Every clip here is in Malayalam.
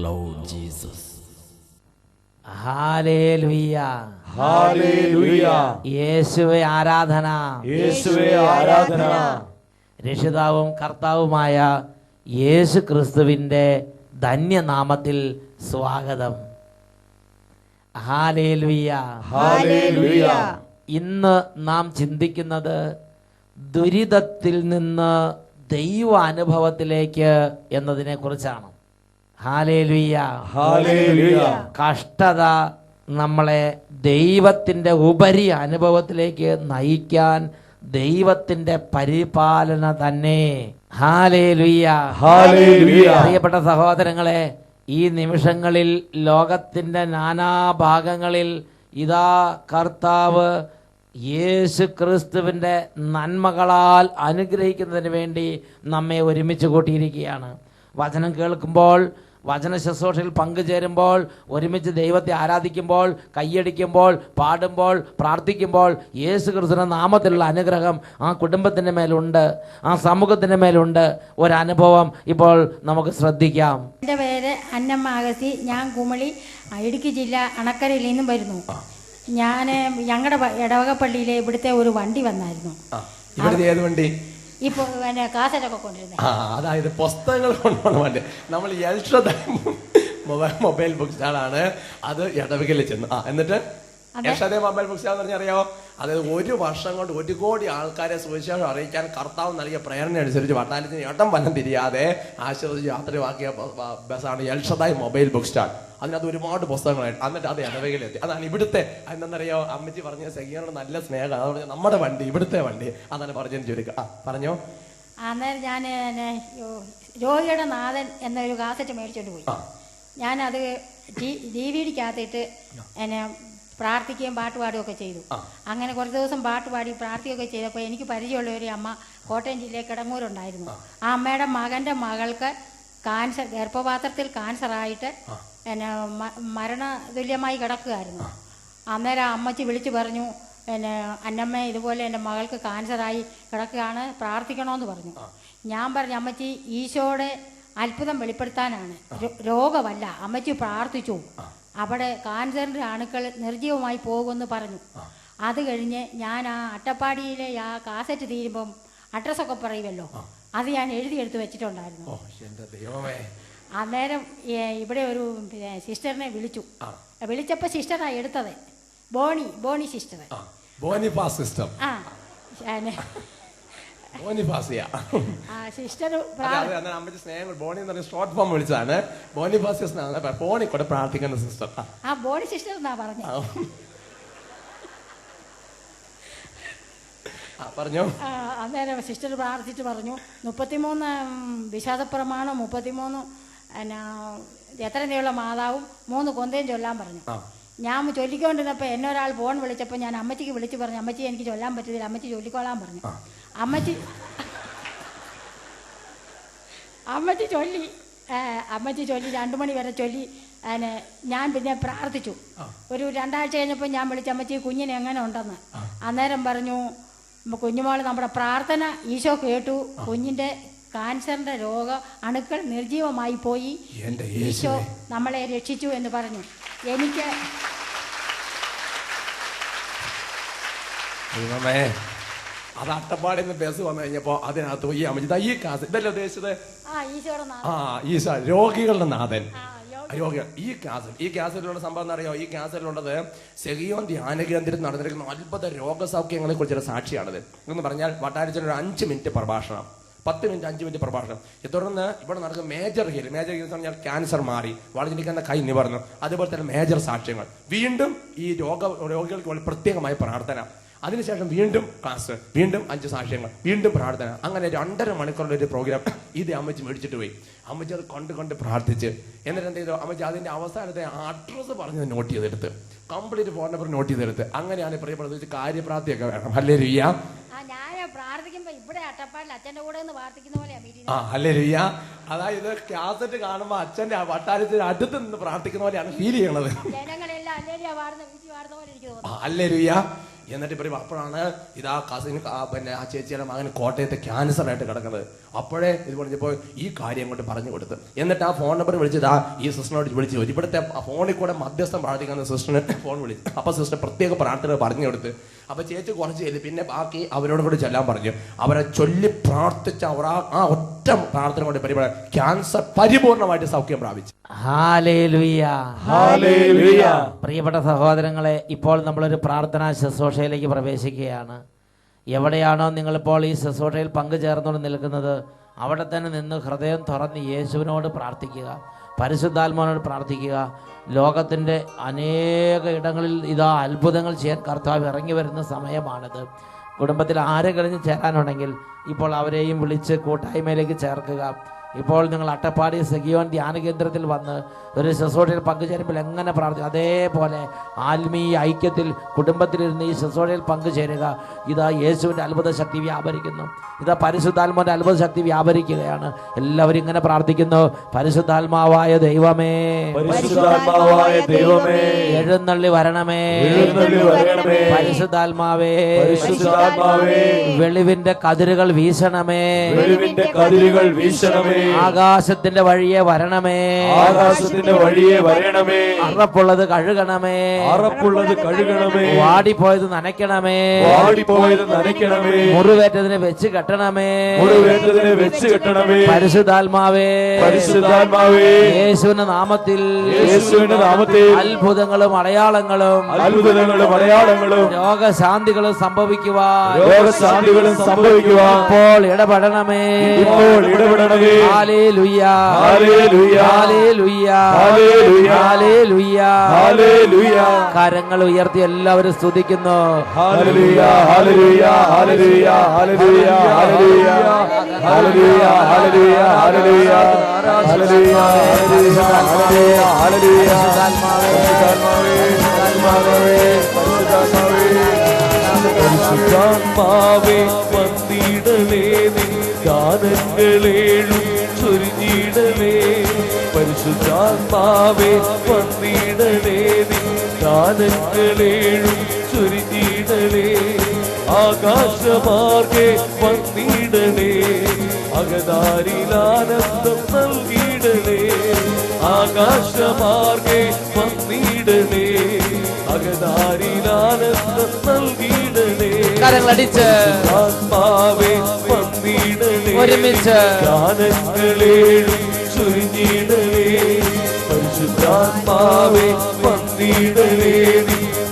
Lord Jesus. Hallelujah. Hallelujah. യേശുവേ ആരാധന. യേശുവേ ആരാധന. രക്ഷിതാവും കർത്താവുമായ യേശു ക്രിസ്തുവിൻ്റെ ധന്യനാമത്തിൽ സ്വാഗതം. ഹല്ലേലൂയ. ഹല്ലേലൂയ. ഇന്ന് നാം ചിന്തിക്കുന്നത് ദുരിതത്തിൽ നിന്ന് ദൈവാനുഭവത്തിലേക്ക് എന്നതിനെ കുറിച്ചാണ്. ഹല്ലേലൂയ. ഹല്ലേലൂയ. കഷ്ടത നമ്മളെ ദൈവത്തിൻ്റെ ഉപരി അനുഭവത്തിലേക്ക് നയിക്കാൻ ദൈവത്തിൻ്റെ പരിപാലന തന്നെ. ഹല്ലേലൂയ. ഹല്ലേലൂയ. പ്രിയപ്പെട്ട സഹോദരങ്ങളെ, ഈ നിമിഷങ്ങളിൽ ലോകത്തിൻ്റെ നാനാഭാഗങ്ങളിൽ ഇതാ കർത്താവ് യേശു ക്രിസ്തുവിൻ്റെ നന്മകളാൽ അനുഗ്രഹിക്കുന്നതിന് വേണ്ടി നമ്മെ ഒരുമിച്ച് കൂട്ടിയിരിക്കുകയാണ്. വചനം കേൾക്കുമ്പോൾ, വചന ശുശ്രൂഷയിൽ പങ്കുചേരുമ്പോൾ, ഒരുമിച്ച് ദൈവത്തെ ആരാധിക്കുമ്പോൾ, കയ്യടിക്കുമ്പോൾ, പാടുമ്പോൾ, പ്രാർത്ഥിക്കുമ്പോൾ യേശു ക്രിസ്തുവിന്റെ നാമത്തിലുള്ള അനുഗ്രഹം ആ കുടുംബത്തിൻ്റെ മേലുണ്ട്, ആ സമൂഹത്തിൻ്റെ മേലുണ്ട്. ഒരനുഭവം ഇപ്പോൾ നമുക്ക് ശ്രദ്ധിക്കാം. എൻ്റെ പേര് അന്നമ്മ അഗസ്തി. ഞാൻ കുമളി ഇടുക്കി ജില്ല അണക്കരയിൽ നിന്നും വരുന്നു. ഞാൻ ഞങ്ങളുടെ ഇടവകപ്പള്ളിയിലെ ഇവിടുത്തെ ഒരു വണ്ടി വന്നായിരുന്നു. ഇവിടുത്തെ ഏത് വണ്ടി? ഇപ്പോൾ പിന്നെ കാസറ്റൊക്കെ കൊണ്ടിരുന്നത്. അതായത് പുസ്തകങ്ങൾ കൊണ്ടുപോകണ വണ്ടി. നമ്മൾ മൊബൈൽ ബുക്ക് സ്റ്റാളാണ്. അത് ഇടവകയിൽ ചെന്നു. എന്നിട്ട് യക്ഷതേ മൊബൈൽ ബുക്ക് സ്റ്റാൾ എന്ന് പറഞ്ഞാൽ അറിയാമോ? അതായത് 1 വർഷം കൊണ്ട് 1 കോടി ആൾക്കാരെ സുവിശേഷം അറിയിക്കാൻ കർത്താവ് നൽകിയ പ്രേരണ അനുസരിച്ച് വട്ടാനത്തിന് ഇടം വനം തിരിയാതെ ആശ്വസിച്ച് യാത്രയാക്കിയ ബസ്സാണ് എൽഷദായ് മൊബൈൽ ബുക്ക് സ്റ്റാൾ. അതിനകത്ത് ഒരുപാട് പുസ്തകങ്ങളായിട്ട്. എന്നിട്ട് അത് ഇടവകയിലെത്തി. അതാണ് ഇവിടുത്തെ. എന്താണെന്നറിയോ? അമ്മച്ചി പറഞ്ഞ സെഹിയോട് നല്ല സ്നേഹം. അതുകൊണ്ട് നമ്മുടെ വണ്ടി, ഇവിടുത്തെ വണ്ടി. അതാണ് പറഞ്ഞതിന് ചുരുക്കം. പറഞ്ഞോ. അന്നേരം ഞാൻ രോഗിയുടെ നാഥൻ എന്നൊരു കാസറ്റ് മേടിച്ചോണ്ട് പോയി. ഞാനത് DVD-ക്കകത്തിട്ട് എന്നെ പ്രാർത്ഥിക്കുകയും പാട്ട് പാടുകയൊക്കെ ചെയ്തു. അങ്ങനെ കുറച്ച് ദിവസം പാട്ട് പാടി പ്രാർത്ഥിക്കുകയൊക്കെ ചെയ്തപ്പോൾ എനിക്ക് പരിചയമുള്ള ഒരു അമ്മ കോട്ടയം ജില്ലയിൽ കിടങ്ങൂരുണ്ടായിരുന്നു. ആ അമ്മയുടെ മകൻ്റെ മകൾക്ക് കാൻസർ, ഗർഭപാത്രത്തിൽ കാൻസറായിട്ട് പിന്നെ മരണതുല്യമായി കിടക്കുകയായിരുന്നു. അന്നേരം അമ്മച്ചി വിളിച്ചു പറഞ്ഞു, പിന്നെ അന്നമ്മ ഇതുപോലെ എൻ്റെ മകൾക്ക് കാൻസറായി കിടക്കുകയാണ്, പ്രാർത്ഥിക്കണമെന്ന് പറഞ്ഞു. ഞാൻ പറഞ്ഞു, അമ്മച്ചി ഈശോയുടെ അത്ഭുതം വെളിപ്പെടുത്താനാണ്, രോഗമല്ല. അമ്മച്ചി പ്രാർത്ഥിച്ചു. അവിടെ കാൻസറിൻ്റെ അണുക്കൾ നിർജ്ജീവമായി പോകുമെന്ന് പറഞ്ഞു. അത് കഴിഞ്ഞ് ഞാൻ ആ അട്ടപ്പാടിയിലെ ആ കാസറ്റ് തീരുമ്പം അഡ്രസ്സൊക്കെ പറയുമല്ലോ, അത് ഞാൻ എഴുതിയെടുത്ത് വെച്ചിട്ടുണ്ടായിരുന്നു. അന്നേരം ഇവിടെ ഒരു സിസ്റ്ററിനെ വിളിച്ചു. വിളിച്ചപ്പോൾ സിസ്റ്ററാണ് എടുത്തത്, Bony sister. Sister short form വിളിച്ചതാണ്. ഫോണിൽ പ്രാർത്ഥിക്കുന്ന സിസ്റ്റർ. ആ ബോണി സിസ്റ്റർ എന്നാ പറഞ്ഞത്. പറഞ്ഞോ. അന്നേരം സിസ്റ്റർ പ്രാർത്ഥിച്ച് പറഞ്ഞു, 33 വിശ്വാസപ്രമാണം, 33 എത്ര നീളം മാതാവും 3 കൊന്തയും ചൊല്ലാൻ പറഞ്ഞു. ഞാൻ ചൊല്ലിക്കൊണ്ടിരുന്നപ്പോൾ എന്നെ ഒരാൾ ഫോൺ വിളിച്ചപ്പോൾ ഞാൻ അമ്മച്ചിക്ക് വിളിച്ച് പറഞ്ഞു, അമ്മച്ചി എനിക്ക് ചൊല്ലാൻ പറ്റുന്നില്ല, അമ്മച്ചി ചൊല്ലിക്കൊള്ളാൻ പറഞ്ഞു. അമ്മച്ചി ചൊല്ലി 2 മണി വരെ ചൊല്ലി. ഞാൻ പിന്നെ പ്രാർത്ഥിച്ചു. ഒരു 2 ആഴ്ച കഴിഞ്ഞപ്പോൾ ഞാൻ വിളിച്ച അമ്മച്ചി കുഞ്ഞിനെ എങ്ങനെ ഉണ്ടെന്ന്. അന്നേരം പറഞ്ഞു, കുഞ്ഞുമോൾ നമ്മുടെ പ്രാർത്ഥന ഈശോ കേട്ടു, കുഞ്ഞിൻ്റെ കാൻസറിൻ്റെ അണുക്കൾ നിർജ്ജീവമായി പോയി, ഈശോ നമ്മളെ രക്ഷിച്ചു എന്ന് പറഞ്ഞു. എനിക്ക് അത് അട്ടപ്പാടിയിൽ നിന്ന് ബസ് വന്നു കഴിഞ്ഞപ്പോ അതിനകത്ത് ഈ അമ്മ ഈ കാസ് ഇതല്ലേ ഉദ്ദേശിച്ചത്? ഈശോ രോഗികളുടെ നാഥൻ. രോഗികൾ. ഈ കാസറ്റിലുള്ള സംഭവം എന്നറിയോ? ഈ കാസറ്റിലുള്ളത് സെഹിയോൻ ധ്യാന കേന്ദ്രത്തിൽ നടന്നിരിക്കുന്ന അത്ഭുത രോഗസൗഖ്യങ്ങളെ കുറിച്ചുള്ള സാക്ഷിയാണത്. എന്ന് പറഞ്ഞാൽ വട്ടാരിച്ചൻ ഒരു 5 മിനിറ്റ് പ്രഭാഷണം, 10 മിനിറ്റ് 5 മിനിറ്റ് പ്രഭാഷണം. തുടർന്ന് ഇവിടെ നടക്കുന്ന മേജർ ഹീൽ എന്ന് പറഞ്ഞാൽ ക്യാൻസർ മാറി, വളഞ്ഞിരിക്കുന്ന കൈ നിവർന്നു. അതുപോലെ തന്നെ മേജർ സാക്ഷ്യങ്ങൾ. വീണ്ടും ഈ രോഗികൾക്ക് പ്രത്യേകമായ പ്രാർത്ഥന. അതിനുശേഷം വീണ്ടും ക്ലാസ്, വീണ്ടും 5 സാക്ഷ്യങ്ങൾ, വീണ്ടും പ്രാർത്ഥന. അങ്ങനെ 2.5 മണിക്കൂറുള്ള ഒരു പ്രോഗ്രാം ഇത് അമ്മച്ചി മേടിച്ചിട്ട് പോയി. അമ്മച്ചി അത് കൊണ്ട് പ്രാർത്ഥിച്ച് എന്നിട്ട് എന്ത് ചെയ്തു? അമ്മച്ചി അതിന്റെ അവസാനത്തെ അഡ്രസ്സ് പറഞ്ഞത് നോട്ട് ചെയ്തെടുത്ത്, കംപ്ലീറ്റ് ഫോൺ നമ്പർ നോട്ട് ചെയ്തെടുത്ത്. അങ്ങനെയാണ് പ്രിയപ്പെട്ടത്. കാര്യപ്രാപ്തിയൊക്കെ വേണം. ഹല്ലേലൂയ. ഹല്ലേലൂയ. അതായത് കാസറ്റ് കാണുമ്പോ അച്ഛന്റെ വട്ടാരത്തിന് അടുത്ത് നിന്ന് പ്രാർത്ഥിക്കുന്ന പോലെയാണ് ഫീൽ ചെയ്യണത്. ഹല്ലേലൂയ. എന്നിട്ട് ഇവർ അപ്പോഴാണ് ഇതാ കസിന് പിന്നെ ആ ചേച്ചിയുടെ മകന് കോട്ടയത്തെ ക്യാൻസർ ആയിട്ട് കിടക്കുന്നത്. അപ്പോഴേ ഇത് പറഞ്ഞപ്പോൾ ഈ കാര്യം കൊണ്ട് പറഞ്ഞു കൊടുത്തു. എന്നിട്ട് ആ ഫോൺ നമ്പർ വിളിച്ചതാ ഈ സിസ്റ്ററിനോട് വിളിച്ചു ചോദിച്ചു. ഇവിടുത്തെ ഫോണിൽ കൂടെ മധ്യസ്ഥം പ്രാർത്ഥിക്കുന്ന സിസ്റ്ററിന് ഫോൺ വിളിച്ചു. അപ്പൊ സിസ്റ്റർ പ്രത്യേക പ്രാർത്ഥന പറഞ്ഞു കൊടുത്ത്. അപ്പൊ ചേച്ചി കുറച്ച് ചെയ്ത് പിന്നെ ബാക്കി അവരോട് കൂടി ചെല്ലാൻ പറഞ്ഞു. അവരെ ചൊല്ലി പ്രാർത്ഥിച്ച അവർ ആ ഒറ്റ പ്രാർത്ഥന കൊണ്ട് പരിപാടി ക്യാൻസർ പരിപൂർണമായിട്ട് സൗഖ്യം പ്രാപിച്ചു. ഹല്ലേലൂയ, ഹല്ലേലൂയ. പ്രിയപ്പെട്ട സഹോദരങ്ങളെ, ഇപ്പോൾ നമ്മളൊരു പ്രാർത്ഥനാ ശുശ്രൂഷയിലേക്ക് പ്രവേശിക്കുകയാണ്. എവിടെയാണോ നിങ്ങളിപ്പോൾ ഈ ശുശ്രൂഷയിൽ പങ്കുചേർന്നുകൊണ്ട് നിൽക്കുന്നത് അവിടെ തന്നെ നിന്ന് ഹൃദയം തുറന്ന് യേശുവിനോട് പ്രാർത്ഥിക്കുക, പരിശുദ്ധാത്മാവിനോട് പ്രാർത്ഥിക്കുക. ലോകത്തിൻ്റെ അനേക ഇടങ്ങളിൽ ഇതാ അത്ഭുതങ്ങൾ ചെയ്യാൻ കർത്താവ് ഇറങ്ങി വരുന്ന സമയമാണിത്. കുടുംബത്തിൽ ആരെങ്കിലും ചേരാനുണ്ടെങ്കിൽ ഇപ്പോൾ അവരെയും വിളിച്ച് കൂട്ടായ്മയിലേക്ക് ചേർക്കുക. ഇപ്പോൾ നിങ്ങൾ അട്ടപ്പാടി സഖിയോൻ ധ്യാന കേന്ദ്രത്തിൽ വന്ന് ഒരു ശുശ്രൂഷയിൽ പങ്കുചേരുമ്പോൾ എങ്ങനെ പ്രാർത്ഥിക്കും അതേപോലെ ആത്മീയ ഐക്യത്തിൽ കുടുംബത്തിലിരുന്ന് ഈ ശുശ്രൂഷയിൽ പങ്കുചേരുക. ഇതാ യേശുവിൻ്റെ അത്ഭുത ശക്തി വ്യാപരിക്കുന്നു. ഇതാ പരിശുദ്ധാത്മാവിൻ്റെ അത്ഭുത ശക്തി വ്യാപരിക്കുകയാണ്. എല്ലാവരും ഇങ്ങനെ പ്രാർത്ഥിക്കുന്നു. പരിശുദ്ധാത്മാവായ ദൈവമേ, പരിശുദ്ധാത്മാവായ ദൈവമേ, എഴുന്നള്ളി വരണമേ. പരിശുദ്ധാത്മാവേ, പരിശുദ്ധാത്മാവേ, വെളിവിന്റെ കതിരുകൾ വീശണമേ. വെളിവിന്റെ കതിരുകൾ വീശണമേ. ആകാശത്തിന്റെ വഴിയെ വരണമേ. ആകാശത്തിന്റെ വഴിയെ വരണമേ. അറപ്പുള്ളത് കഴുകണമേ. അറപ്പുള്ളത് കഴുകണമേ. വാടിപ്പോയത് നനയ്ക്കണമേ. വാടിപ്പോയത് നനയ്ക്കണമേ. മുറിവേറ്റതിനെ വെച്ച് കെട്ടണമേ. മുറിവേറ്റതിനെ വെച്ച് കെട്ടണമേ. പരിശുദ്ധാത്മാവേ, പരിശുദ്ധാത്മാവേ, യേശുവിന്റെ നാമത്തിൽ, യേശുവിന്റെ നാമത്തിൽ അത്ഭുതങ്ങളും അടയാളങ്ങളും അത്ഭുതങ്ങളും അടയാളങ്ങളും രോഗശാന്തികളും സംഭവിക്കുവാൻ, രോഗശാന്തികളും സംഭവിക്കുവാൻ ഇപ്പോൾ ഇടപെടണമേ. ഇപ്പോൾ ഇടപെടണമേ. ഹല്ലേലൂയ, ഹല്ലേലൂയ, ഹല്ലേലൂയ, ഹല്ലേലൂയ, ഹല്ലേലൂയ, ഹല്ലേലൂയ. കരങ്ങൾ ഉയർത്തി എല്ലാവരും സ്തുതിക്കുന്നു. ഹല്ലേലൂയ, ഹല്ലേലൂയ, ഹല്ലേലൂയ, ഹല്ലേലൂയ, ഹല്ലേലൂയ, ഹല്ലേലൂയ, ഹല്ലേലൂയ, ഹല്ലേലൂയ, ഹല്ലേലൂയ, ഹല്ലേലൂയ. പരിശുദ്ധാത്മാവേ, പരിശുദ്ധാത്മാവേ, വന്നിടലേ നിൻ ഗാനങ്ങളേഴും ചൊരിഞ്ഞിടലേ. പരിശുദ്ധാത്മാവേ, വന്നിടലേ നിൻ ഗാനങ്ങളേഴും ചൊരിഞ്ഞിടലേ. ആകാശമാർഗെ വന്നിടലേ, അകതാരിലാനന്ദം നൽകിയിടലേ. ആകാശമാർഗെ വന്നിടലേ, അകതാരിലാനന്ദം നൽകിയിടലേ. കരങ്ങളടിച്ച് ആത്മാവേ, വന്നിടലേ, ഒരുമിച്ച് ഗാനങ്ങളേഴും ചൊരിഞ്ഞിടലേ. പരിശുദ്ധാത്മാവേ, വന്നിടലേ,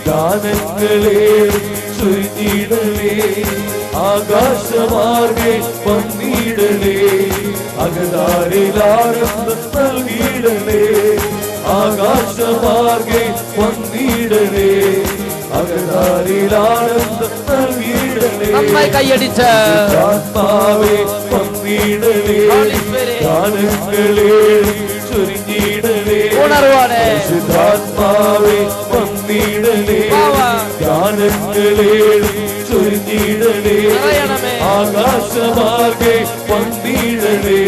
ഗാനങ്ങളേഴും ചൊരിഞ്ഞിടലേ. ആകാശമാർഗെ വന്നിടലേ, അകതാരിലാനന്ദം നൽകിയിടലേ. ആകാശമാർഗെ വന്നിടലേ, അകതാരിലാനന്ദം നൽകിയിടലേ. നന്നായി കൈയടിച്ച് ആത്മാവേ, വന്നിടലേ, ഗാനങ്ങളേ ചൊരിഞ്ഞിടലേ. ഉണർവാണ്. പരിശുദ്ധാത്മാവേ, വന്നിടലേ, ഗാനങ്ങളേ ചൊരിഞ്ഞിടലേ. നിറയണമേ. ആകാശമാർഗെ വന്നിടലേ,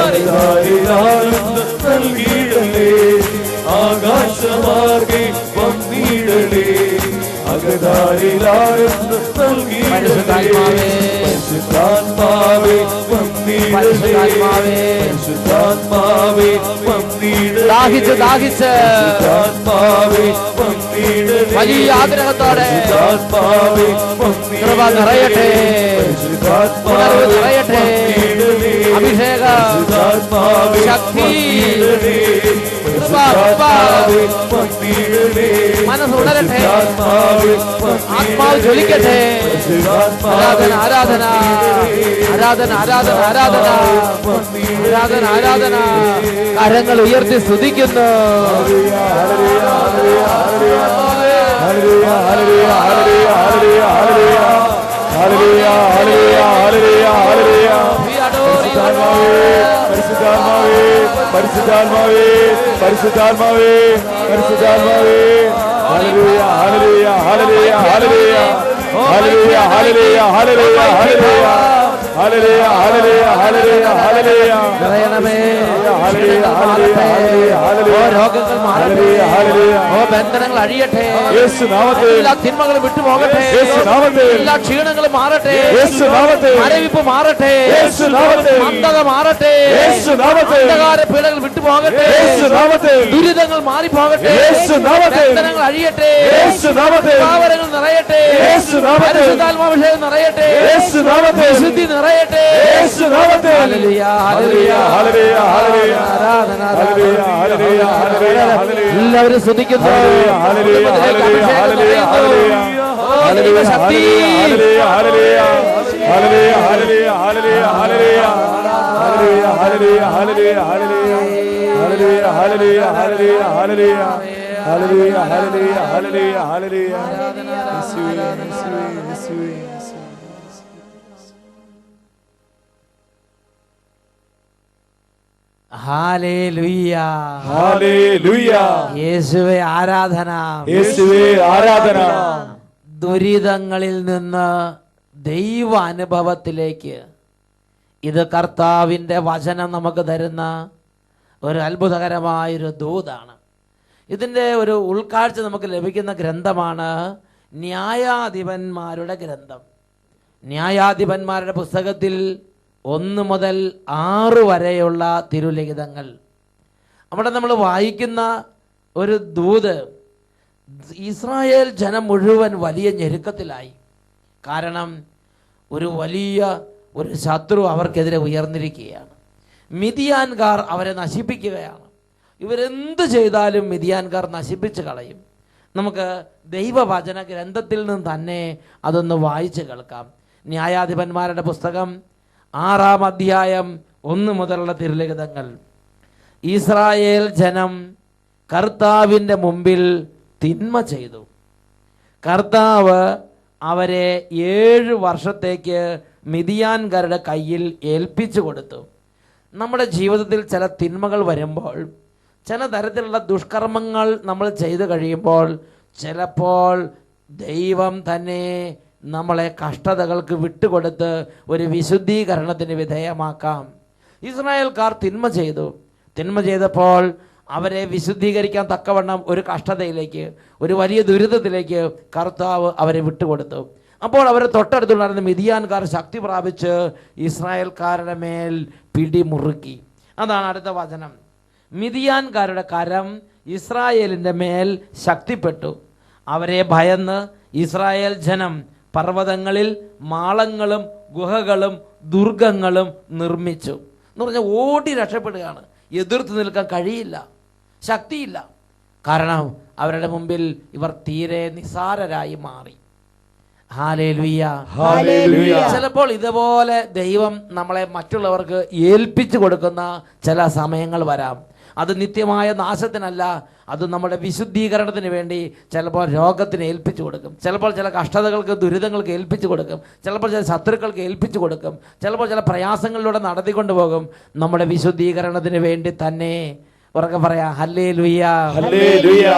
അകതാരിലാനന്ദം നൽകിയിടലേ. ആകാശമാർഗെ വന്നിടലേ, അകതാരിലാനന്ദം നൽകിയിടലേ. പരിശുദ്ധാത്മാവേ, പരിശുദ്ധാത്മാവേ, വന്നിടലേ. പരിശുദ്ധാത്മാവേ, പരിശുദ്ധാത്മാവേ, വന്നിടലേ. ദാഹിച്ച് ദാഹിച്ച് പരിശുദ്ധാത്മാവേ, വന്നിടലേ. വലിയ ആഗ്രഹത്തോടെ പരിശുദ്ധാത്മാവേ, കൃപ നിറയട്ടെ. പരിശുദ്ധാത്മാവേ, ഉണർവ് നിറയട്ടെ. വന്നിടലേ. അഭിഷേകം, പരിശുദ്ധാത്മാവേ, ശക്തി, വന്നിടലേ. കൃപ, പരിശുദ്ധാത്മാവേ, വന്നിടലേ. മനസ്സുണരട്ടെ. പരിശുദ്ധാത്മാവേ, ആത്മാവ് ജ്വലിക്കട്ടെ. ആരാധന, ആരാധന, ആരാധന, ആരാധന, ആരാധന, ആരാധന, ആരാധന. കരങ്ങൾ ഉയർത്തി സ്തുതിക്കുന്നു. പരിശുദ്ധാത്മാവേ, പരിശുദ്ധാത്മാവേ, പരിശുദ്ധാത്മാവേ, പരിശുദ്ധാത്മാവേ. ഹല്ലേലൂയ, ഹല്ലേലൂയ, ഹല്ലേലൂയ, ഹല്ലേലൂയ, ഹല്ലേലൂയ, ഹല്ലേലൂയ, ഹല്ലേലൂയ, ഹല്ലേലൂയ, ഹല്ലേലൂയ, ഹല്ലേലൂയ, ഹല്ലേലൂയ, ഹല്ലേലൂയ. നിറയണമേ. ക്ഷീണങ്ങൾ മാറട്ടെ. ഓ രോഗങ്ങൾ മാറട്ടെ. ഓ ബന്ധനങ്ങൾ അഴിയട്ടെ. എല്ലാ തിന്മകളും വിട്ടുപോകട്ടെ. എല്ലാ ക്ഷീണങ്ങളും മാറട്ടെ. മരവിപ്പ് മാറട്ടെ. മന്ദത മാറട്ടെ. അന്ധകാര പീഡകൾ വിട്ടുപോകട്ടെ. ദുരിതങ്ങൾ മാറിപ്പോകട്ടെ. ബന്ധനങ്ങൾ അഴിയട്ടെ. പാവനങ്ങൾ നിറയട്ടെ. പരിശുദ്ധാത്മാഭിഷേകം നിറയട്ടെ. വിശുദ്ധി നിറയട്ടെ. ഹല്ലേലൂയ, ഹല്ലേലൂയ, ആരാധന, എല്ലാവരും സ്തുതിക്കുന്നു. ശക്തി ഹല്ലേലൂയ, ഹല്ലേലൂയ. യേശുവേ ആരാധന, യേശുവേ ആരാധന. ദുരിതങ്ങളിൽ നിന്ന് ദൈവ അനുഭവത്തിലേക്ക് ഇത് കർത്താവിൻ്റെ വചനം നമുക്ക് തരുന്ന ഒരു അത്ഭുതകരമായൊരു ദൂതാണ്. ഇതിൻ്റെ ഒരു ഉൾക്കാഴ്ച നമുക്ക് ലഭിക്കുന്ന ഗ്രന്ഥമാണ് ന്യായാധിപന്മാരുടെ ഗ്രന്ഥം. ന്യായാധിപന്മാരുടെ പുസ്തകത്തിൽ 1 മുതൽ 6 വരെയുള്ള തിരുലിഖിതങ്ങൾ. അവിടെ നമ്മൾ വായിക്കുന്ന ഒരു ദൂത്, ഇസ്രായേൽ ജനം മുഴുവൻ വലിയ ഞെരുക്കത്തിലായി. കാരണം ഒരു വലിയ ശത്രു അവർക്കെതിരെ ഉയർന്നിരിക്കുകയാണ്. മിദിയാൻകാർ അവരെ നശിപ്പിക്കുകയാണ്. ഇവരെന്ത് ചെയ്താലും മിദിയാൻകാർ നശിപ്പിച്ച് കളയും. നമുക്ക് ദൈവവചന ഗ്രന്ഥത്തിൽ നിന്ന് തന്നെ അതൊന്ന് വായിച്ച് കേൾക്കാം. ന്യായാധിപന്മാരുടെ പുസ്തകം 6-ാം അധ്യായം 1 മുതലുള്ള തിരുലിഖിതങ്ങൾ. ഇസ്രായേൽ ജനം കർത്താവിൻ്റെ മുമ്പിൽ തിന്മ ചെയ്തു. കർത്താവ് അവരെ 7 വർഷത്തേക്ക് മിദിയാൻകാരുടെ കയ്യിൽ ഏൽപ്പിച്ചു കൊടുത്തു. നമ്മുടെ ജീവിതത്തിൽ ചില തിന്മകൾ വരുമ്പോൾ, ചില തരത്തിലുള്ള ദുഷ്കർമ്മങ്ങൾ നമ്മൾ ചെയ്തു കഴിയുമ്പോൾ, ചിലപ്പോൾ ദൈവം തന്നെ നമ്മളെ കഷ്ടതകൾക്ക് വിട്ടുകൊടുത്ത് ഒരു വിശുദ്ധീകരണത്തിന് വിധേയമാക്കാം. ഇസ്രായേൽക്കാർ തിന്മ ചെയ്തു. തിന്മ ചെയ്തപ്പോൾ അവരെ വിശുദ്ധീകരിക്കാൻ തക്കവണ്ണം ഒരു കഷ്ടതയിലേക്ക്, ഒരു വലിയ ദുരിതത്തിലേക്ക് കർത്താവ് അവരെ വിട്ടുകൊടുത്തു. അപ്പോൾ അവരെ തൊട്ടടുത്തുണ്ടായിരുന്ന മിദിയാൻകാർ ശക്തി പ്രാപിച്ച് ഇസ്രായേൽക്കാരുടെ മേൽ പിടിമുറുക്കി. അതാണ് അടുത്ത വചനം. മിദിയാൻകാരുടെ കരം ഇസ്രായേലിൻ്റെ മേൽ ശക്തിപ്പെട്ടു. അവരെ ഭയന്ന് ഇസ്രായേൽ ജനം പർവ്വതങ്ങളിൽ മാളങ്ങളും ഗുഹകളും ദുർഗങ്ങളും നിർമ്മിച്ചു. എന്ന് പറഞ്ഞാൽ ഓടി രക്ഷപ്പെടുകയാണ്. എതിർത്ത് നിൽക്കാൻ കഴിയില്ല, ശക്തിയില്ല. കാരണം അവരുടെ മുമ്പിൽ ഇവർ തീരെ നിസാരരായി മാറി. Hallelujah, hallelujah. ചിലപ്പോൾ ഇതുപോലെ ദൈവം നമ്മളെ മറ്റുള്ളവർക്ക് ഏൽപ്പിച്ചു കൊടുക്കുന്ന ചില സമയങ്ങൾ വരാം. അത് നിത്യമായ നാശത്തിനല്ല, അത് നമ്മുടെ വിശുദ്ധീകരണത്തിന് വേണ്ടി ചിലപ്പോൾ രോഗത്തിന് ഏൽപ്പിച്ചു കൊടുക്കും, ചിലപ്പോൾ ചില കഷ്ടതകൾക്ക് ദുരിതങ്ങൾക്ക് ഏൽപ്പിച്ചു കൊടുക്കും, ചിലപ്പോൾ ചില ശത്രുക്കൾക്ക് ഏൽപ്പിച്ചു കൊടുക്കും, ചിലപ്പോൾ ചില പ്രയാസങ്ങളിലൂടെ നടത്തിക്കൊണ്ടു പോകും. നമ്മുടെ വിശുദ്ധീകരണത്തിന് വേണ്ടി തന്നെ. ഉറക്കെ പറയാ ഹല്ലേലൂയ, ഹല്ലേലൂയ.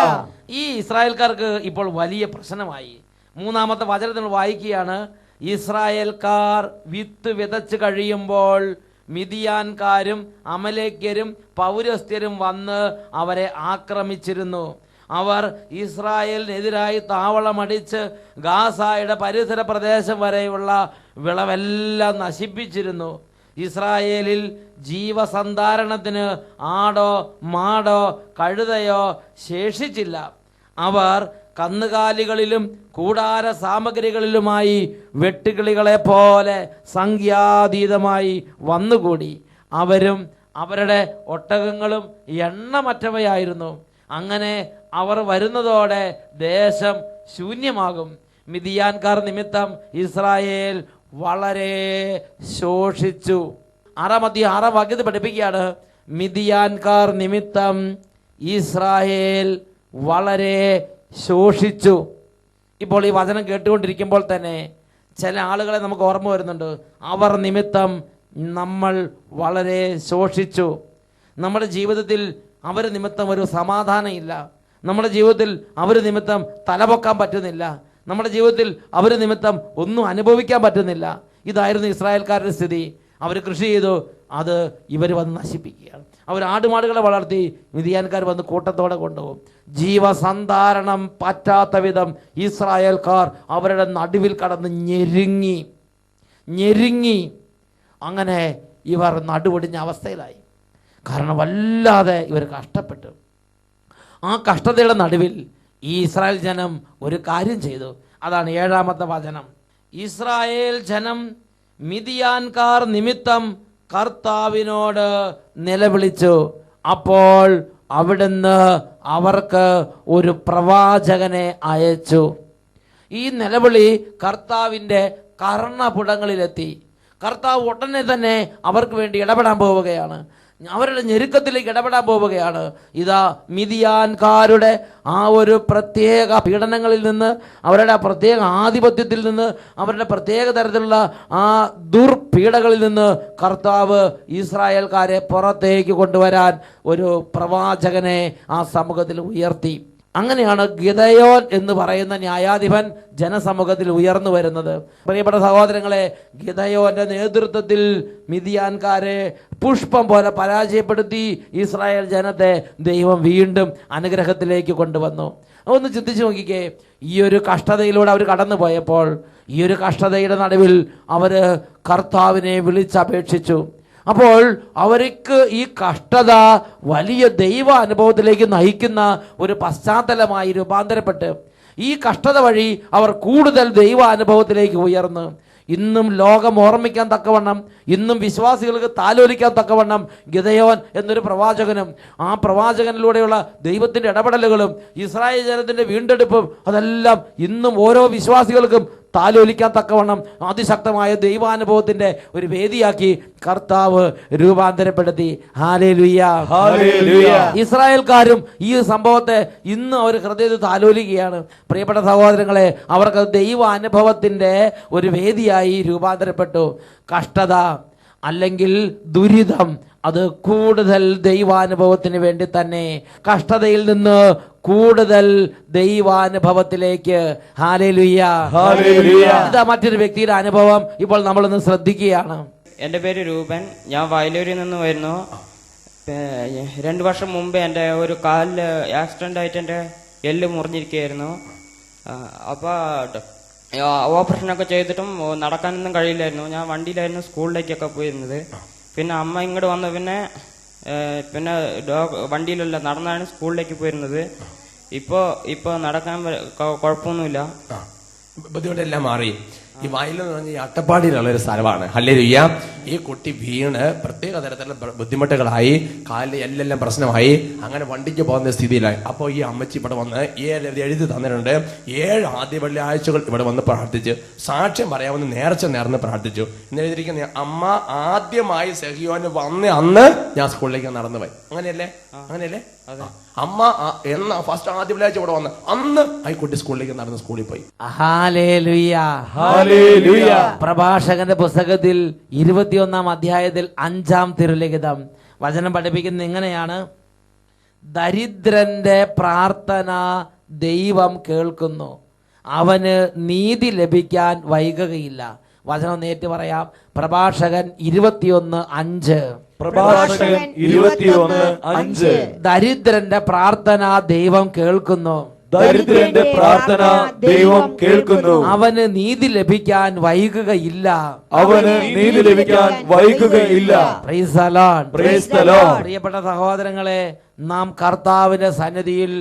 ഈ ഇസ്രായേൽക്കാർക്ക് ഇപ്പോൾ വലിയ പ്രശ്നമായി. 3-ാമത്തെ വചനത്തിൽ വായിക്കുകയാണ്, ഇസ്രായേൽക്കാർ വിത്ത് വിതച്ച് കഴിയുമ്പോൾ മിദിയാൻകാരും അമലേക്യരും പൗരസ്ത്യരും വന്ന് അവരെ ആക്രമിച്ചിരുന്നു. അവർ ഇസ്രായേലിനെതിരായി താവളമടിച്ച് ഗാസായുടെ പരിസര പ്രദേശം വരെയുള്ള വിളവെല്ലാം നശിപ്പിച്ചിരുന്നു. ഇസ്രായേലിൽ ജീവസന്ധാരണത്തിന് ആടോ മാടോ കഴുതയോ ശേഷിച്ചില്ല. അവർ കന്നുകാലികളിലും കൂടാര സാമഗ്രികളിലുമായി വെട്ടുകിളികളെ പോലെ സംഖ്യാതീതമായി വന്നുകൂടി. അവരും അവരുടെ ഒട്ടകങ്ങളും എണ്ണമറ്റവയായിരുന്നു. അങ്ങനെ അവർ വരുന്നതോടെ ദേശം ശൂന്യമാകും. മിദിയാൻകാർ നിമിത്തം ഇസ്രായേൽ വളരെ ശോഷിച്ചു. 6-ാം വാക്യത്തിൽ പഠിപ്പിക്കുകയാണ്, മിദിയാൻകാർ നിമിത്തം ഇസ്രായേൽ വളരെ ശോഷിച്ചു. ഇപ്പോൾ ഈ വചനം കേട്ടുകൊണ്ടിരിക്കുമ്പോൾ തന്നെ ചില ആളുകളെ നമുക്ക് ഓർമ്മ വരുന്നുണ്ട്. അവർ നിമിത്തം നമ്മൾ വളരെ ശോഷിച്ചു. നമ്മുടെ ജീവിതത്തിൽ അവർ നിമിത്തം ഒരു സമാധാനം ഇല്ല. നമ്മുടെ ജീവിതത്തിൽ അവർ നിമിത്തം തലപൊക്കാൻ പറ്റുന്നില്ല. നമ്മുടെ ജീവിതത്തിൽ അവർ നിമിത്തം ഒന്നും അനുഭവിക്കാൻ പറ്റുന്നില്ല. ഇതായിരുന്നു ഇസ്രായേൽക്കാരുടെ സ്ഥിതി. അവർ കൃഷി ചെയ്തു, അത് ഇവർ വന്ന് നശിപ്പിക്കുകയാണ്. അവർ ആടുമാടുകളെ വളർത്തി മിദ്യാൻകാർ വന്ന് കൂട്ടത്തോടെ കൊണ്ടുപോകും. ജീവസന്ധാരണം പറ്റാത്ത വിധം ഇസ്രായേൽക്കാർ അവരുടെ നടുവിൽ കടന്ന് ഞെരുങ്ങി അങ്ങനെ ഇവർ നടുവൊടിഞ്ഞ അവസ്ഥയിലായി. കാരണം വല്ലാതെ ഇവർ കഷ്ടപ്പെട്ടു. ആ കഷ്ടതയുടെ നടുവിൽ ഈ ഇസ്രായേൽ ജനം ഒരു കാര്യം ചെയ്തു. അതാണ് 7-ാമത്തെ വചനം. ഇസ്രായേൽ ജനം മിദ്യാൻകാർ നിമിത്തം കർത്താവിനോട് നിലവിളിച്ചു. അപ്പോൾ അവിടുന്ന് അവർക്ക് ഒരു പ്രവാചകനെ അയച്ചു. ഈ നിലവിളി കർത്താവിൻ്റെ കർണപുടങ്ങളിലെത്തി. കർത്താവ് ഉടനെ തന്നെ അവർക്ക് വേണ്ടി ഇടപെടാൻ പോവുകയാണ്. അവരുടെ ഞെരുക്കത്തിലേക്ക് ഇടപെടാൻ പോവുകയാണ്. ഇതാ മിദ്യാൻകാരുടെ ആ ഒരു പ്രത്യേക പീഡനങ്ങളിൽ നിന്ന്, അവരുടെ പ്രത്യേക ആധിപത്യത്തിൽ നിന്ന്, അവരുടെ പ്രത്യേക തരത്തിലുള്ള ആ ദുർപീഡകളിൽ നിന്ന് കർത്താവ് ഇസ്രായേൽക്കാരെ പുറത്തേക്ക് കൊണ്ടുവരാൻ ഒരു പ്രവാചകനെ ആ സമൂഹത്തിൽ ഉയർത്തി. അങ്ങനെയാണ് ഗിദയോൻ എന്ന് പറയുന്ന ന്യായാധിപൻ ജനസമൂഹത്തിൽ ഉയർന്നു വരുന്നത്. പ്രിയപ്പെട്ട സഹോദരങ്ങളെ, ഗിദയോന്റെ നേതൃത്വത്തിൽ മിദ്യാൻകാരെ പുഷ്പം പോലെ പരാജയപ്പെടുത്തി ഇസ്രായേൽ ജനത്തെ ദൈവം വീണ്ടും അനുഗ്രഹത്തിലേക്ക് കൊണ്ടുവന്നു. ഒന്ന് ചിന്തിച്ചു നോക്കിക്കേ, ഈ ഒരു കഷ്ടതയിലൂടെ അവർ കടന്നു പോയപ്പോൾ, ഈ ഒരു കഷ്ടതയുടെ നടുവിൽ അവർ കർത്താവിനെ വിളിച്ചപേക്ഷിച്ചു. അപ്പോൾ അവർക്ക് ഈ കഷ്ടത വലിയ ദൈവ അനുഭവത്തിലേക്ക് നയിക്കുന്ന ഒരു പശ്ചാത്തലമായി രൂപാന്തരപ്പെട്ട് ഈ കഷ്ടത വഴി അവർ കൂടുതൽ ദൈവ അനുഭവത്തിലേക്ക് ഉയർന്നു. ഇന്നും ലോകം ഓർമ്മിക്കാൻ തക്കവണ്ണം, ഇന്നും വിശ്വാസികൾക്ക് താലോലിക്കാൻ തക്കവണ്ണം ഗിദയോൻ എന്നൊരു പ്രവാചകനും ആ പ്രവാചകനിലൂടെയുള്ള ദൈവത്തിൻ്റെ ഇടപെടലുകളും ഇസ്രായേൽ ജനത്തിൻ്റെ വീണ്ടെടുപ്പും അതെല്ലാം ഇന്നും ഓരോ വിശ്വാസികൾക്കും താലോലിക്കാൻ തക്കവണ്ണം അതിശക്തമായ ദൈവാനുഭവത്തിൻ്റെ ഒരു വേദിയാക്കി കർത്താവ് രൂപാന്തരപ്പെടുത്തി. Hallelujah, hallelujah. ഇസ്രായേൽക്കാരും ഈ സംഭവത്തെ ഇന്ന് അവർ ഹൃദയത്തിൽ താലോലിക്കുകയാണ്. പ്രിയപ്പെട്ട സഹോദരങ്ങളെ, അവർക്ക് ദൈവ അനുഭവത്തിൻ്റെ ഒരു വേദിയായി രൂപാന്തരപ്പെട്ടു. കഷ്ടത അല്ലെങ്കിൽ ദുരിതം അത് കൂടുതൽ ദൈവാനുഭവത്തിന് വേണ്ടി തന്നെ, കഷ്ടതയിൽ നിന്ന് കൂടുതൽ ദൈവാനുഭവത്തിലേക്ക്. Hallelujah, hallelujah. ഇതാ മറ്റൊരു വ്യക്തിയുടെ അനുഭവം ഇപ്പോൾ നമ്മളൊന്ന് ശ്രദ്ധിക്കുകയാണ്. എൻ്റെ പേര് രൂപൻ. ഞാൻ വയലൂരിൽ നിന്ന് വരുന്നു. 2 വർഷം മുമ്പ് എൻ്റെ ഒരു കാലിൽ ആക്സിഡൻ്റ് ആയിട്ട് എൻ്റെ എല്ല് മുറിഞ്ഞിരിക്കുകയായിരുന്നു. അപ്പോൾ ഓപ്പറേഷനൊക്കെ ചെയ്തിട്ടും നടക്കാനൊന്നും കഴിയില്ലായിരുന്നു. ഞാൻ വണ്ടിയിലായിരുന്നു സ്കൂളിലേക്കൊക്കെ പോയിരുന്നത്. പിന്നെ അമ്മ ഇങ്ങോട്ട് വന്നു. പിന്നെ വണ്ടിയിലല്ല, നടന്നാണ് സ്കൂളിലേക്ക് പോയിരുന്നത്. ഇപ്പോൾ നടക്കാൻ കുഴപ്പമൊന്നുമില്ല. ബുദ്ധിമുട്ടെല്ലാം മാറി. ഈ വയലെന്ന് പറഞ്ഞ ഈ അട്ടപ്പാടിയിലുള്ള ഒരു സ്ഥലമാണ്. ഹല്ലേലൂയ. ഈ കുട്ടി വീണ് പ്രത്യേക തരത്തിലുള്ള ബുദ്ധിമുട്ടുകളായി, കാലിൽ എല്ലാം പ്രശ്നമായി, അങ്ങനെ വണ്ടിക്ക് പോകുന്ന സ്ഥിതിയിലായി. അപ്പോൾ ഈ അമ്മച്ചി ഇവിടെ വന്ന് എഴുതി തന്നിട്ടുണ്ട്. 7 ആദ്യ വെള്ളിയാഴ്ചകൾ ഇവിടെ വന്ന് പ്രാർത്ഥിച്ച് സാക്ഷ്യം പറയാമെന്ന് നേർന്ന് പ്രാർത്ഥിച്ചു. എന്ന് എഴുതിയിരിക്കുന്ന അമ്മ ആദ്യമായി സെഹിയോന് വന്ന അന്ന് ഞാൻ സ്കൂളിലേക്ക് നടന്നു പോയി. അങ്ങനെയല്ലേ? അമ്മ ഫസ്റ്റ് ആദ്യ വെള്ളിയാഴ്ച ഇവിടെ വന്ന് അന്ന് ഈ കുട്ടി സ്കൂളിലേക്ക് നടന്ന് സ്കൂളിൽ പോയി. ഹല്ലേലൂയ, ഹല്ലേലൂയ. പ്രഭാഷകന്റെ പുസ്തകത്തിൽ 21-ാം അധ്യായത്തിൽ 5-ാം തിരുലിഖിതം വചനം പഠിപ്പിക്കുന്നത് ഇങ്ങനെയാണ്: ദരിദ്രന്റെ പ്രാർത്ഥന ദൈവം കേൾക്കുന്നു, അവന് നീതി ലഭിക്കാൻ വൈകുകയില്ല. വചനം നേരിട്ട് പറയാം. പ്രഭാഷകൻ 21:5. പ്രഭാഷകൻ 21:5. ദരിദ്രന്റെ പ്രാർത്ഥന ദൈവം കേൾക്കുന്നു, ദരിദ്രന്റെ പ്രാർത്ഥന ദൈവം കേൾക്കുന്നു, അവന് നീതി ലഭിക്കാൻ വൈകുകയില്ല. അവന് നീതി ലഭിക്കാൻ വൈകുകയില്ല. Praise the Lord. Praise the Lord. പ്രിയപ്പെട്ട സഹോദരങ്ങളെ, നാം കർത്താവിന്റെ സന്നിധിയിൽ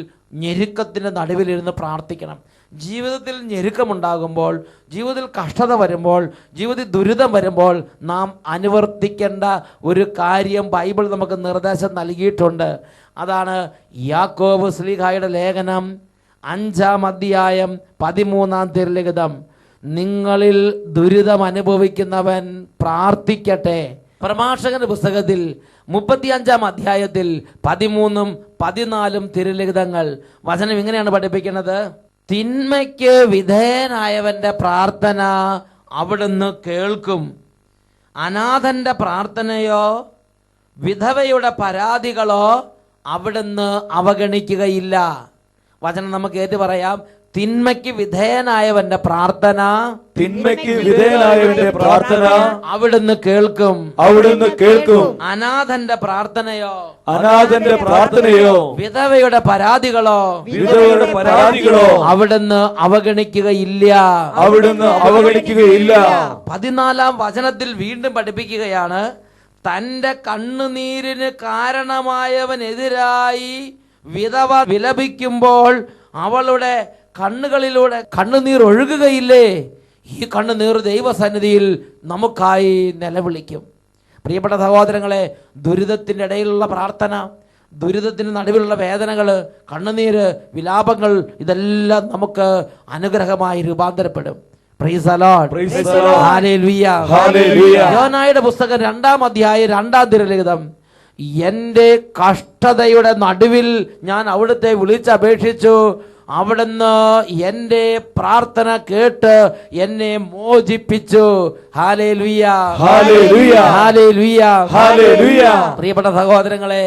ഞെരുക്കത്തിന്റെ നടുവിലിരുന്ന് പ്രാർത്ഥിക്കണം. ജീവിതത്തിൽ ഞെരുക്കമുണ്ടാകുമ്പോൾ, ജീവിതത്തിൽ കഷ്ടത വരുമ്പോൾ, ജീവിതത്തിൽ ദുരിതം വരുമ്പോൾ നാം അനുവർത്തിക്കേണ്ട ഒരു കാര്യം ബൈബിൾ നമുക്ക് നിർദ്ദേശം നൽകിയിട്ടുണ്ട്. അതാണ് യാക്കോബ് ശ്ലീഹായുടെ ലേഖനം 5-ാം അധ്യായം 13-ാം തിരുലിഖിതം. നിങ്ങളിൽ ദുരിതം അനുഭവിക്കുന്നവൻ പ്രാർത്ഥിക്കട്ടെ. പ്രഭാഷകന്റെ പുസ്തകത്തിൽ 35-ാം അധ്യായത്തിൽ 13-ഉം 14-ഉം തിരുലിഖിതങ്ങൾ വചനം ഇങ്ങനെയാണ് പഠിപ്പിക്കുന്നത്: തിന്മയ്ക്ക് വിധേയനായവന്റെ പ്രാർത്ഥന അവിടുന്ന് കേൾക്കും, അനാഥന്റെ പ്രാർത്ഥനയോ വിധവയുടെ പരാതികളോ അവിടുന്ന് അവഗണിക്കുകയില്ല. വചനം നമുക്ക് ഏറ്റു പറയാം: തിന്മയ്ക്ക് വിധേയനായവന്റെ പ്രാർത്ഥന തിന്മയ്ക്ക് വിധേയനായവന്റെ പ്രാർത്ഥന അവിടുന്ന് കേൾക്കും. അവിടുന്ന് കേൾക്കും. അനാഥന്റെ പ്രാർത്ഥനയോ അനാഥന്റെ പ്രാർത്ഥനയോ വിധവയുടെ പരാതികളോ വിധവയുടെ പരാതികളോ അവിടുന്ന് അവഗണിക്കുകയില്ല. അവിടുന്ന് അവഗണിക്കുകയില്ല. 14-ാം വചനത്തിൽ വീണ്ടും പഠിപ്പിക്കുകയാണ്, തന്റെ കണ്ണുനീരിന് കാരണമായവനെതിരായി വിധവ വിലപിക്കുമ്പോൾ അവളുടെ കണ്ണുകളിലൂടെ കണ്ണുനീർ ഒഴുകുകയില്ലേ? ഈ കണ്ണുനീർ ദൈവസന്നിധിയിൽ നമുക്കായി നിലവിളിക്കും. പ്രിയപ്പെട്ട സഹോദരങ്ങളെ, ദുരിതത്തിൻ്റെ ഇടയിലുള്ള പ്രാർത്ഥന, ദുരിതത്തിന് നടുവിലുള്ള വേദനകൾ, കണ്ണുനീര്, വിലാപങ്ങൾ, ഇതെല്ലാം നമുക്ക് അനുഗ്രഹമായി രൂപാന്തരപ്പെടും. Praise the Lord. ഹല്ലേലൂയ. യോനായുടെ പുസ്തകം 2-ാം അധ്യായം 2-ാം തിരുലിഖിതം, എൻ്റെ കഷ്ടതയുടെ നടുവിൽ ഞാൻ അവിടുത്തെ വിളിച്ചപേക്ഷിച്ചു, അവിടുന്ന് എൻ്റെ പ്രാർത്ഥന കേട്ട് എന്നെ മോചിപ്പിച്ചു. ഹല്ലേലൂയ, ഹല്ലേലൂയ, ഹല്ലേലൂയ, ഹല്ലേലൂയ. പ്രിയപ്പെട്ട സഹോദരങ്ങളെ,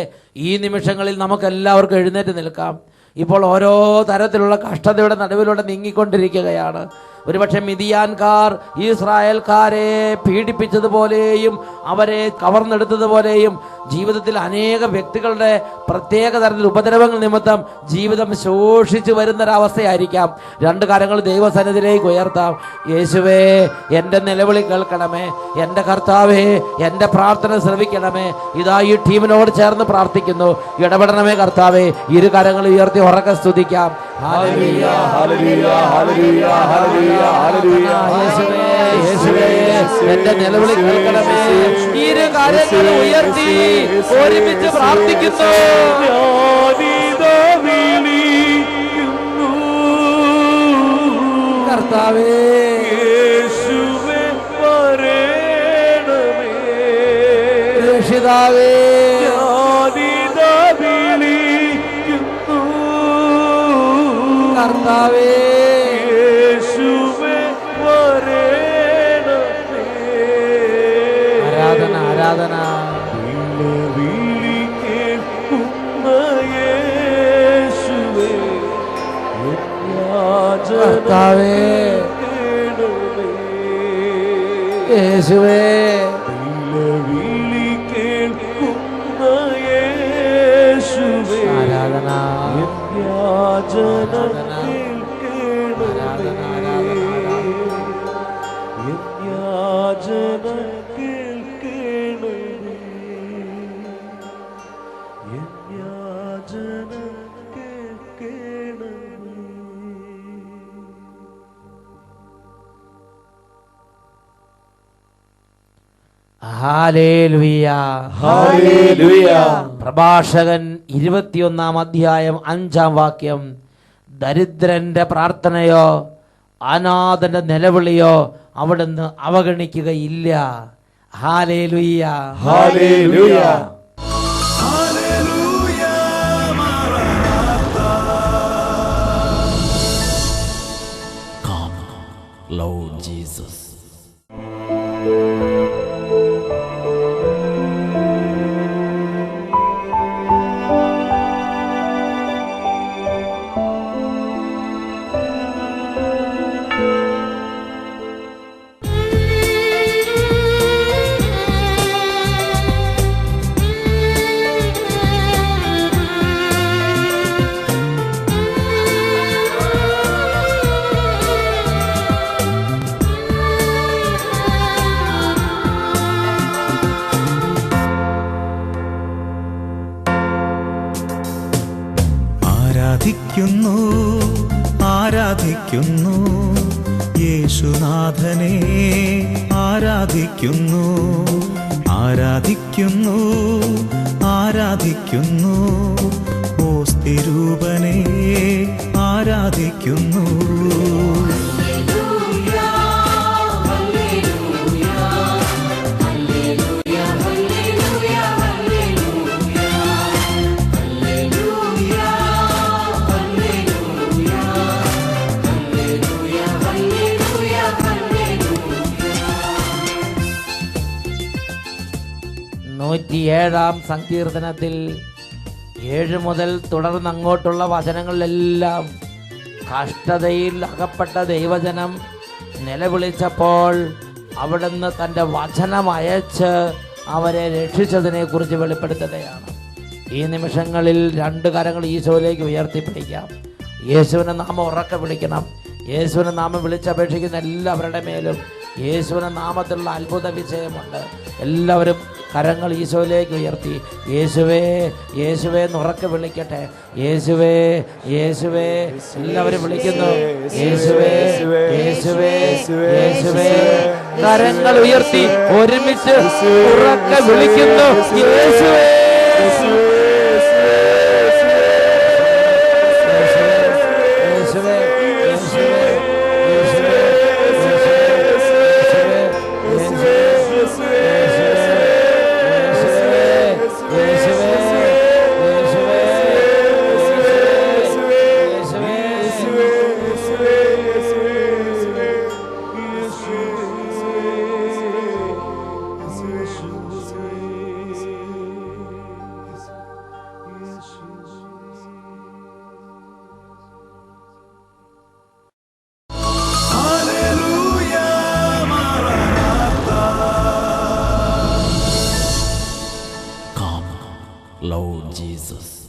ഈ നിമിഷങ്ങളിൽ നമുക്ക് എല്ലാവർക്കും എഴുന്നേറ്റ് നിൽക്കാം. ഇപ്പോൾ ഓരോ തരത്തിലുള്ള കഷ്ടതയുടെ നടുവിലൂടെ നീങ്ങിക്കൊണ്ടിരിക്കുകയാണ്. ഒരുപക്ഷെ മിദിയാൻകാർ ഇസ്രായേൽക്കാരെ പീഡിപ്പിച്ചതുപോലെയും അവരെ കവർന്നെടുത്തതുപോലെയും ജീവിതത്തിൽ അനേക വ്യക്തികളുടെ പ്രത്യേക തരത്തിൽ ഉപദ്രവങ്ങൾ നിമിത്തം ജീവിതം ശോഷിച്ചു വരുന്നൊരവസ്ഥയായിരിക്കാം. 2 കരങ്ങൾ ദൈവസന്നിധിയിലേക്ക് ഉയർത്താം. യേശുവേ, എൻ്റെ നിലവിളി കേൾക്കണമേ. എൻ്റെ കർത്താവേ, എൻ്റെ പ്രാർത്ഥന ശ്രവിക്കണമേ. ഇതാ ഈ ടീമിനോട് ചേർന്ന് പ്രാർത്ഥിക്കുന്നു. ഇടപെടണമേ കർത്താവേ. 2 കരങ്ങൾ ഉയർത്തി ഉറക്കെ സ്തുതിക്കാം. ഹല്ലേലൂയ, ഹല്ലേലൂയ, ഹല്ലേലൂയ, ഹല്ലേലൂയ, ഹല്ലേലൂയ. യേശുവേ, യേശുവേ, എൻ്റെ നിലവിളി കേൾക്കണമേ. 2 കരങ്ങൾ ഉയർത്തി ഒരുമിച്ച് പ്രാർത്ഥിക്കുന്നു. കർത്താവേ, യേശുവേ വരേണമേ. രക്ഷിതാവേ, കർത്താവേ, യേശുവേ വരേണമേ. ആരാധന, ആരാധന. വിളി കേൾക്കുന്ന യേശുവേ, കർത്താവേ, യേശുവേ, വിളി കേൾക്കുന്ന യേശുവേ, ആരാധന, യാചന ആരാധന, യാചന കേൾക്കണമേ. യാചന കേൾക്കണമേ. Hallelujah, hallelujah. പ്രഭാഷകൻ 21-ാം അധ്യായം 5-ാം വാക്യം, ദരിദ്രന്റെ പ്രാർത്ഥനയോ അനാഥന്റെ നിലവിളിയോ അവിടുന്ന് അവഗണിക്കുകയില്ല. ഹല്ലേലൂയ, ഹല്ലേലൂയ. Come, Lord Jesus. ആരാധിക്കുന്നു ആരാധിക്കുന്നു യേശുനാഥനെ ആരാധിക്കുന്നു ആരാധിക്കുന്നു ആരാധിക്കുന്നു ഓസ്തിരൂപനെ ആരാധിക്കുന്നു. ാം സങ്കീർത്തനത്തിൽ 7 മുതൽ തുടർന്ന് അങ്ങോട്ടുള്ള വചനങ്ങളിലെല്ലാം കഷ്ടതയിൽ അകപ്പെട്ട ദൈവജനം നിലവിളിച്ചപ്പോൾ അവിടുന്ന് തൻ്റെ വചനം അയച്ച് അവരെ രക്ഷിച്ചതിനെ കുറിച്ച് വെളിപ്പെടുത്തുകയാണ്. ഈ നിമിഷങ്ങളിൽ 2 കരങ്ങൾ ഈശോയിലേക്ക് ഉയർത്തിപ്പിടിക്കാം. യേശുവിനെ നാമം ഉറക്കെ വിളിക്കണം. യേശുവിനെ നാമം വിളിച്ചപേക്ഷിക്കുന്ന എല്ലാവരുടെ മേലും യേശുവിനെ നാമത്തിലുള്ള അത്ഭുത വിജയമുണ്ട്. എല്ലാവരും കരങ്ങൾ ഈശോയിലേക്ക് ഉയർത്തി യേശുവേ യേശുവേ എന്ന് ഉറക്കെ വിളിക്കട്ടെ. യേശുവേ യേശുവേ എല്ലാവരും വിളിക്കുന്നു. യേശുവേ യേശുവേ യേശുവേ കരങ്ങൾ ഉയർത്തി ഒരുമിച്ച് ഉറക്കെ വിളിക്കുന്നു. യേശുവേ Lord Jesus.